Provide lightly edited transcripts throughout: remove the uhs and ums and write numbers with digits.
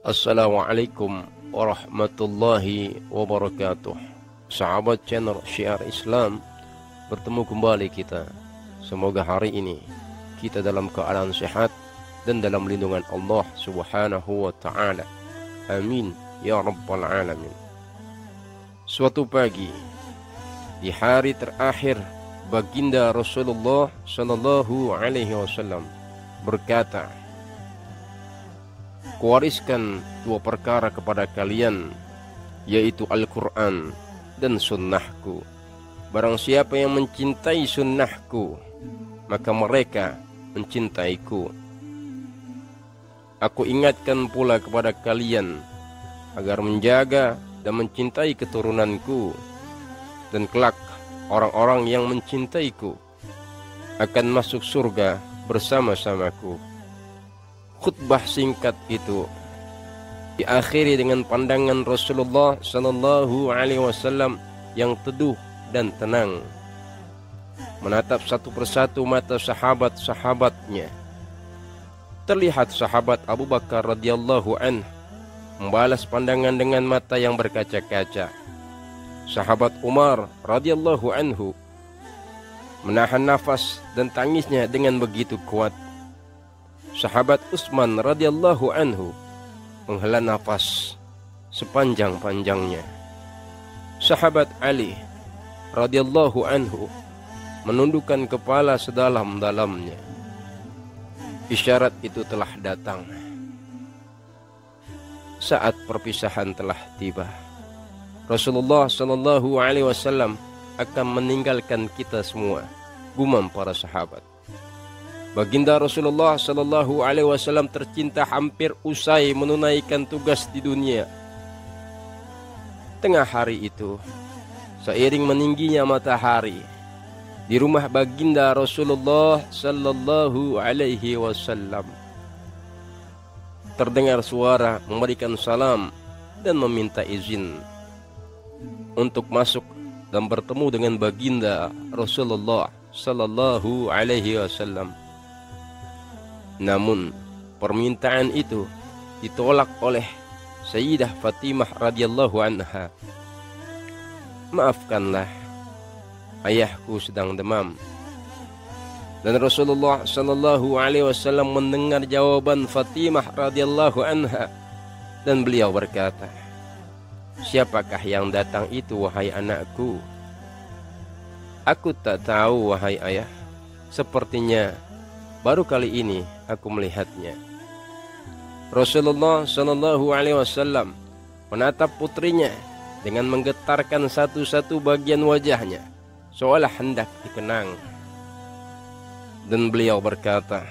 Assalamualaikum warahmatullahi wabarakatuh. Sahabat channel Syiar Islam, bertemu kembali kita. Semoga hari ini kita dalam keadaan sehat dan dalam lindungan Allah Subhanahu wa ta'ala. Amin ya rabbal alamin. Suatu pagi di hari terakhir baginda Rasulullah sallallahu alaihi wasallam berkata, "Kuwariskan dua perkara kepada kalian, yaitu Al-Quran dan sunnahku. Barang siapa yang mencintai sunnahku, maka mereka mencintaiku. Aku ingatkan pula kepada kalian agar menjaga dan mencintai keturunanku, dan kelak orang-orang yang mencintaiku akan masuk surga bersama-samaku." Khutbah singkat itu diakhiri dengan pandangan Rasulullah sallallahu alaihi wasallam yang teduh dan tenang, menatap satu persatu mata sahabat-sahabatnya. Terlihat sahabat Abu Bakar radhiyallahu anhu membalas pandangan dengan mata yang berkaca-kaca. Sahabat Umar radhiyallahu anhu menahan nafas dan tangisnya dengan begitu kuat. Sahabat Utsman radhiyallahu anhu menghela nafas sepanjang-panjangnya. Sahabat Ali radhiyallahu anhu menundukkan kepala sedalam-dalamnya. Isyarat itu telah datang. Saat perpisahan telah tiba. Rasulullah sallallahu alaihi wasallam akan meninggalkan kita semua, gumam para sahabat. Baginda Rasulullah sallallahu alaihi wasallam tercinta hampir usai menunaikan tugas di dunia. Tengah hari itu, seiring meningginya matahari, di rumah baginda Rasulullah sallallahu alaihi wasallam terdengar suara memberikan salam dan meminta izin untuk masuk dan bertemu dengan baginda Rasulullah sallallahu alaihi wasallam. Namun permintaan itu ditolak oleh Sayyidah Fatimah radhiyallahu anha. "Maafkanlah, ayahku sedang demam." Dan Rasulullah sallallahu alaihi wasallam mendengar jawaban Fatimah radhiyallahu anha dan beliau berkata, "Siapakah yang datang itu, wahai anakku?" "Aku tak tahu, wahai ayah. Sepertinya baru kali ini aku melihatnya." Rasulullah sallallahu alaihi wasallam menatap putrinya dengan menggetarkan satu-satu bagian wajahnya seolah hendak dikenang. Dan beliau berkata,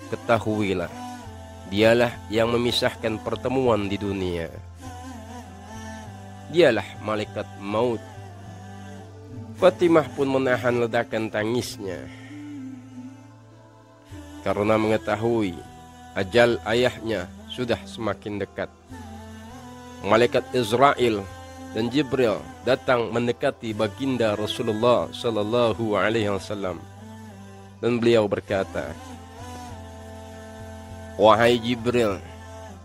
"Ketahuilah, dialah yang memisahkan pertemuan di dunia. Dialah malaikat maut." Fatimah pun menahan ledakan tangisnya karena mengetahui ajal ayahnya sudah semakin dekat. Malaikat Israel dan Jibril datang mendekati baginda Rasulullah sallallahu alaihi wasallam dan beliau berkata, "Wahai Jibril,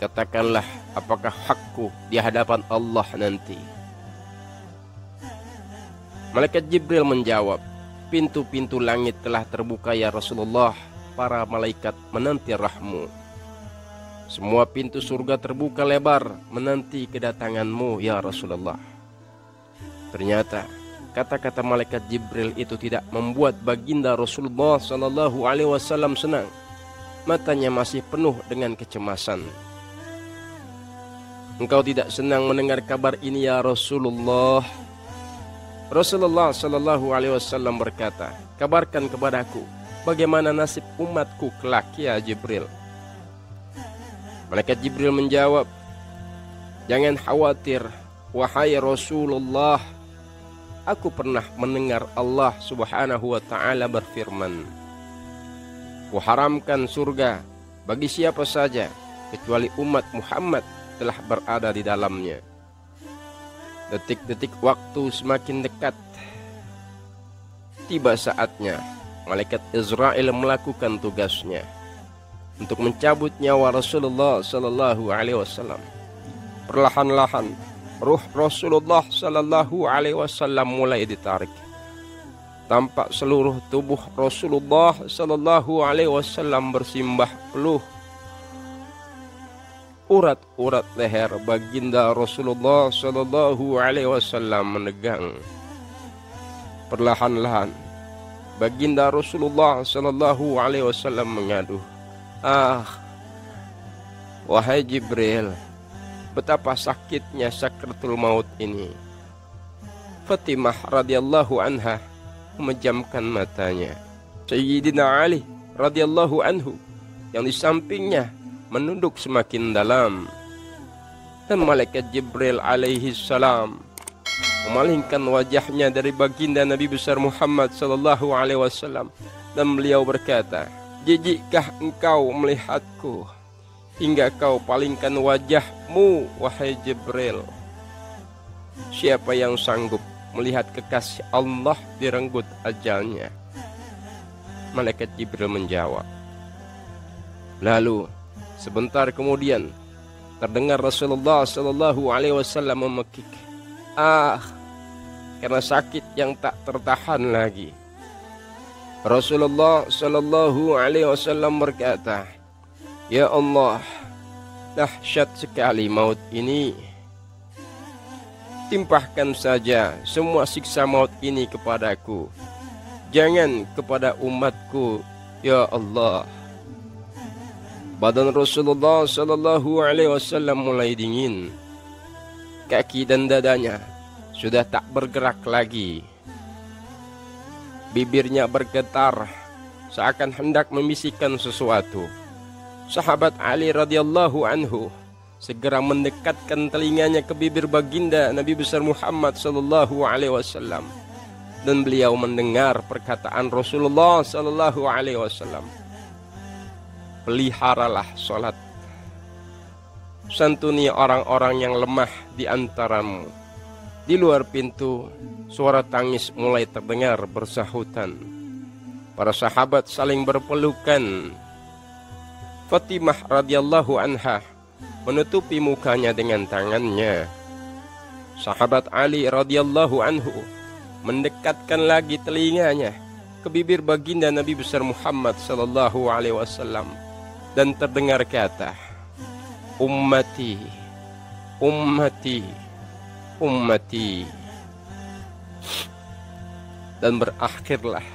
katakanlah apakah hakku di hadapan Allah nanti?" Malaikat Jibril menjawab, "Pintu-pintu langit telah terbuka ya Rasulullah. Para malaikat menanti rahmu. Semua pintu surga terbuka lebar menanti kedatanganmu ya Rasulullah." Ternyata kata-kata malaikat Jibril itu tidak membuat baginda Rasulullah sallallahu alaihi wasallam senang. Matanya masih penuh dengan kecemasan. "Engkau tidak senang mendengar kabar ini ya Rasulullah?" Rasulullah sallallahu alaihi wasallam berkata, "Kabarkan kepadaku bagaimana nasib umatku kelak ya Jibril." Malaikat Jibril menjawab, "Jangan khawatir, wahai Rasulullah. Aku pernah mendengar Allah subhanahu wa ta'ala berfirman, kuharamkan surga bagi siapa saja kecuali umat Muhammad telah berada di dalamnya. Detik-detik waktu semakin dekat. Tiba saatnya malaikat Israel melakukan tugasnya. untuk mencabut nyawa Rasulullah sallallahu alaihi wasallam. Perlahan-lahan ruh Rasulullah sallallahu alaihi wasallam mulai ditarik. Tampak seluruh tubuh Rasulullah sallallahu alaihi wasallam bersimbah peluh. Urat-urat leher baginda Rasulullah sallallahu alaihi wasallam menegang. Perlahan-lahan baginda Rasulullah sallallahu alaihi wasallam mengadu, wahai Jibril, betapa sakitnya sakratul maut ini. Fatimah radhiyallahu anha memejamkan matanya. Sayyidina Ali radhiyallahu anhu yang di sampingnya menunduk semakin dalam. Dan malaikat Jibril alaihi salam memalingkan wajahnya dari baginda Nabi besar Muhammad sallallahu alaihi wasallam dan beliau berkata, "Jijikkah engkau melihatku hingga kau palingkan wajahmu, wahai Jibril? Siapa yang sanggup melihat kekasih Allah direnggut ajalnya?" Malaikat Jibril menjawab. Lalu sebentar kemudian terdengar Rasulullah sallallahu alaihi wasallam memekik, karena sakit yang tak tertahan lagi. Rasulullah sallallahu alaihi wasallam berkata, "Ya Allah, dahsyat sekali maut ini. Timpahkan saja semua siksa maut ini kepadaku, jangan kepada umatku, ya Allah." Badan Rasulullah sallallahu alaihi wasallam mulai dingin. Kaki dan dadanya sudah tak bergerak lagi. Bibirnya bergetar seakan hendak membisikkan sesuatu. Sahabat Ali radhiyallahu anhu segera mendekatkan telinganya ke bibir baginda Nabi besar Muhammad sallallahu alaihi wasallam, dan beliau mendengar perkataan Rasulullah sallallahu alaihi wasallam, "Peliharalah salat, santuni orang-orang yang lemah di antaramu." Di luar pintu, suara tangis mulai terdengar bersahutan. Para sahabat saling berpelukan. Fatimah radhiyallahu anha menutupi mukanya dengan tangannya. Sahabat Ali radhiyallahu anhu mendekatkan lagi telinganya ke bibir baginda Nabi besar Muhammad sallallahu alaihi wasallam, dan terdengar kata, "Ummati, ummati, ummati." Dan berakhirlah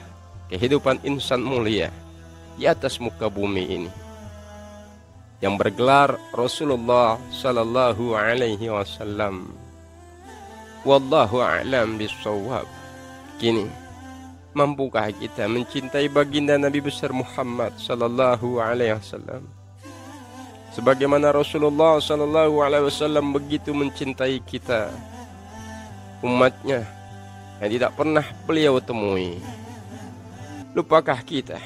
kehidupan insan mulia di atas muka bumi ini yang bergelar Rasulullah sallallahu alaihi wasallam. Wallahu a'lam bissawab. Kini, mampukah kita mencintai baginda Nabi besar Muhammad sallallahu alaihi wasallam sebagaimana Rasulullah sallallahu alaihi wasallam begitu mencintai kita, umatnya yang tidak pernah beliau temui? Lupakah kita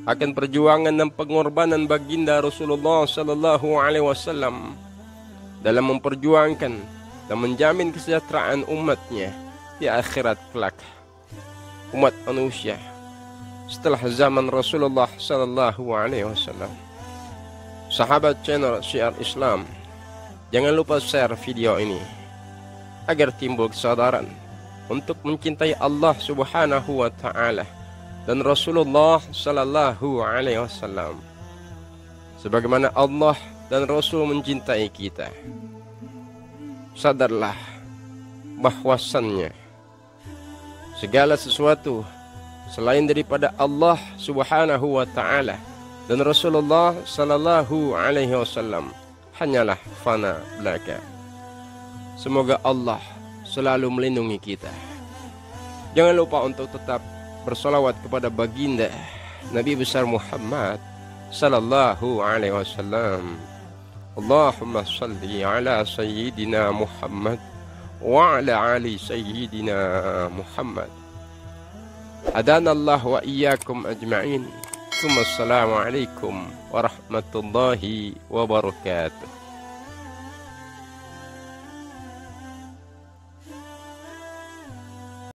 akan perjuangan dan pengorbanan baginda Rasulullah sallallahu alaihi wasallam dalam memperjuangkan dan menjamin kesejahteraan umatnya di akhirat kelak? Umat manusia setelah zaman Rasulullah sallallahu alaihi wasallam. Sahabat channel Syiar Islam, jangan lupa share video ini agar timbul kesadaran untuk mencintai Allah Subhanahu wa taala dan Rasulullah sallallahu alaihi wasallam sebagaimana Allah dan Rasul mencintai kita. Sadarlah bahwasannya segala sesuatu selain daripada Allah Subhanahu wa taala dan Rasulullah sallallahu alaihi wasallam hanyalah fana belaka. Semoga Allah selalu melindungi kita. Jangan lupa untuk tetap bersolawat kepada baginda Nabi besar Muhammad sallallahu alaihi wasallam. Allahumma salli ala sayyidina Muhammad wa ala ali sayyidina Muhammad. Hadanallah wa iyyakum ajma'in. Assalamualaikum warahmatullahi wabarakatuh.